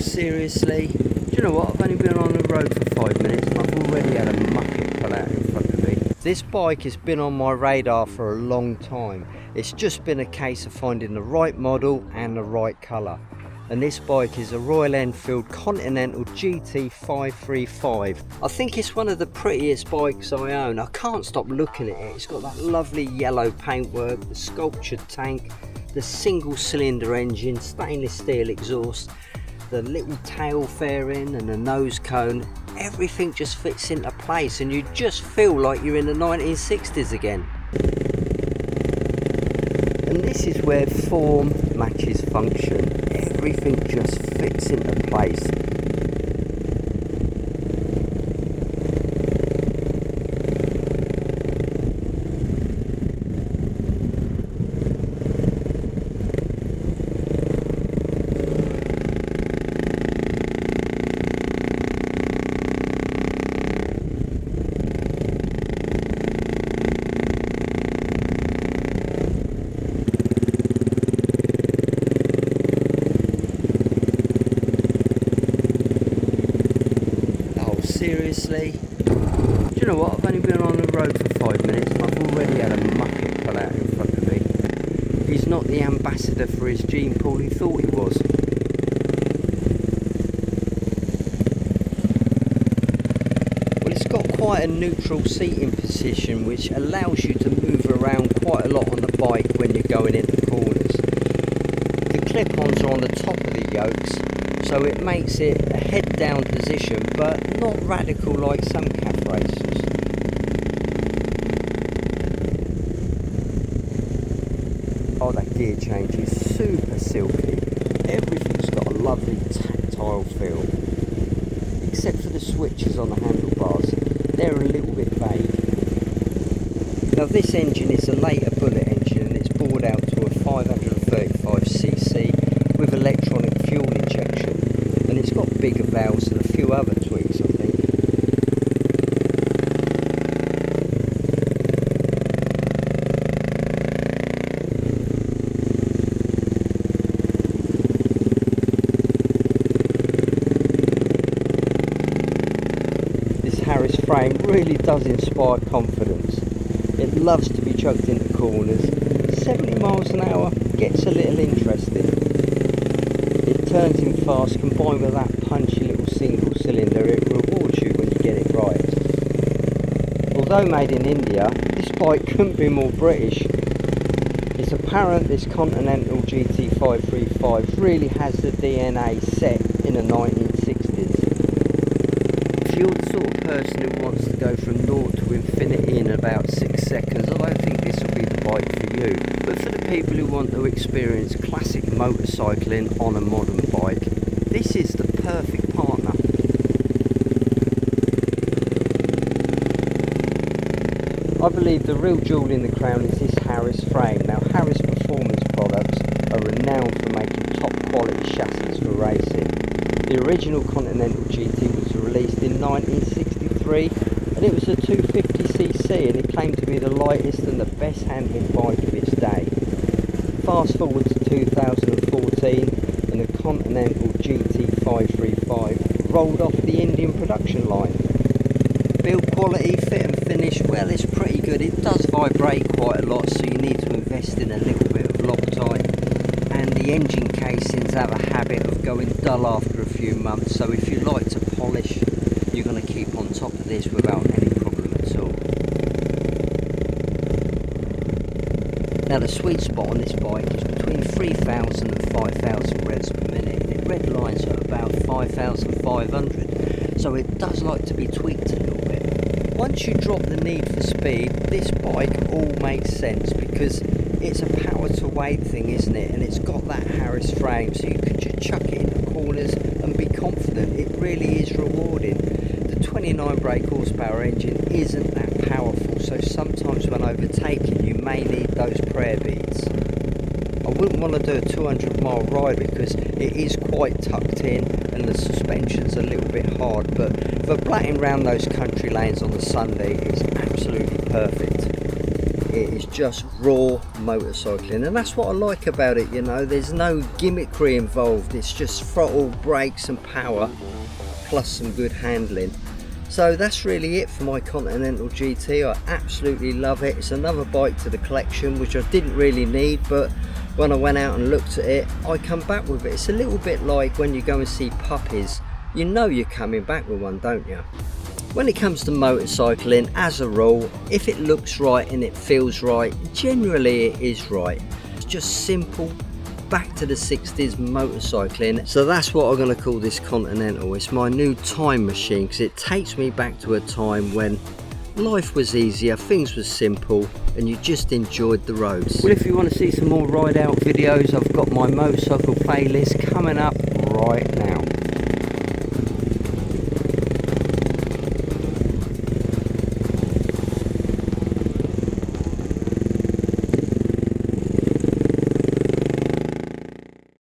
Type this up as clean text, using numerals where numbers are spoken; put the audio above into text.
Seriously? Do you know what? I've only been on the road for 5 minutes and I've already had a muppet pull out in front of me. This bike has been on my radar for a long time. It's just been a case of finding the right model and the right colour. And this bike is a Royal Enfield Continental GT 535. I think it's one of the prettiest bikes I own. I can't stop looking at it. It's got that lovely yellow paintwork, the sculptured tank, the single cylinder engine, stainless steel exhaust, the little tail fairing and the nose cone. Everything just fits into place and you just feel like you're in the 1960s again. And this is where form matches function. Everything just fits into place. Seriously? Do you know what? I've only been on the road for 5 minutes and I've already had a muppet pull out in front of me. He's not the ambassador for his gene pool he thought he was. Well, it's got quite a neutral seating position which allows you to move around quite a lot on the bike when you're going into corners. The clip-ons are on the top of the yokes, so it makes it a head down position, but not radical like some Café Racers. Oh, that gear change is super silky. Everything's got a lovely tactile feel, except for the switches on the handlebars. They're a little bit vague. Now this engine is a later bullet engine and it's bored out to a 535cc with electronic fuel injection. And it's got bigger valves and a few other tweaks, I think. This Harris frame really does inspire confidence. It loves to be chucked into corners. 70 miles an hour gets a little interesting. It turns in fast, combined with that punchy little single cylinder. It rewards you when you get it right. Although made in India, this bike couldn't be more British. It's apparent this Continental GT 535 really has the DNA set in the 1960s. If you're the sort of person who wants to go from 0 to infinity in about 6 seconds, I don't think this will be the bike for you. But for the people who want to experience classic motorcycling on a modern bike, this is the perfect partner. I believe the real jewel in the crown is this Harris frame. Now, Harris Performance products are renowned for making top quality chassis for racing. The original Continental GT was released in 1963 and it was a 250cc and it claimed to be the lightest and the best handling bike of its day. Fast forward to 2014 and the Continental GT 535 rolled off the Indian production line. Build quality, fit and finish, well, it's pretty good. It does vibrate quite a lot, so you need to invest in a little bit of Loctite. And the engine casings have a habit of going dull after a few months, so if you like to polish, you're going to keep on top of this without any problem at all. Now the sweet spot on this bike is between 3,000 and 5,000 revs per minute. It red lines at about 5,500, so it does like to be tweaked a little bit. Once you drop the need for speed, this bike all makes sense because it's a power to weight thing, isn't it? And it's got that Harris frame, so you can just chuck it into corners and be confident. It really is rewarding. The 29 brake horsepower engine isn't that powerful, so sometimes when overtaking you may need those prayer beads. I wouldn't want to do a 200-mile ride because it is quite tucked in and the suspension's a little bit hard, but for blatting round those country lanes on the Sunday, it's absolutely perfect. it is just raw motorcycling, and that's what I like about it. You know, there's no gimmickry involved, it's just throttle, brakes and power plus some good handling. So that's really it for my Continental GT. I absolutely love it. It's another bike to the collection, which I didn't really need, but when I went out and looked at it, I come back with it. It's a little bit like when you go and see puppies, you know you're coming back with one, don't you? When it comes to motorcycling, as a rule, if it looks right and it feels right, generally it is right. It's just simple, back to the 60s motorcycling. So that's what I'm going to call this Continental. It's my new time machine, because it takes me back to a time when life was easier, things were simple, and you just enjoyed the roads. Well, if you want to see some more ride out videos, I've got my motorcycle playlist coming up right now.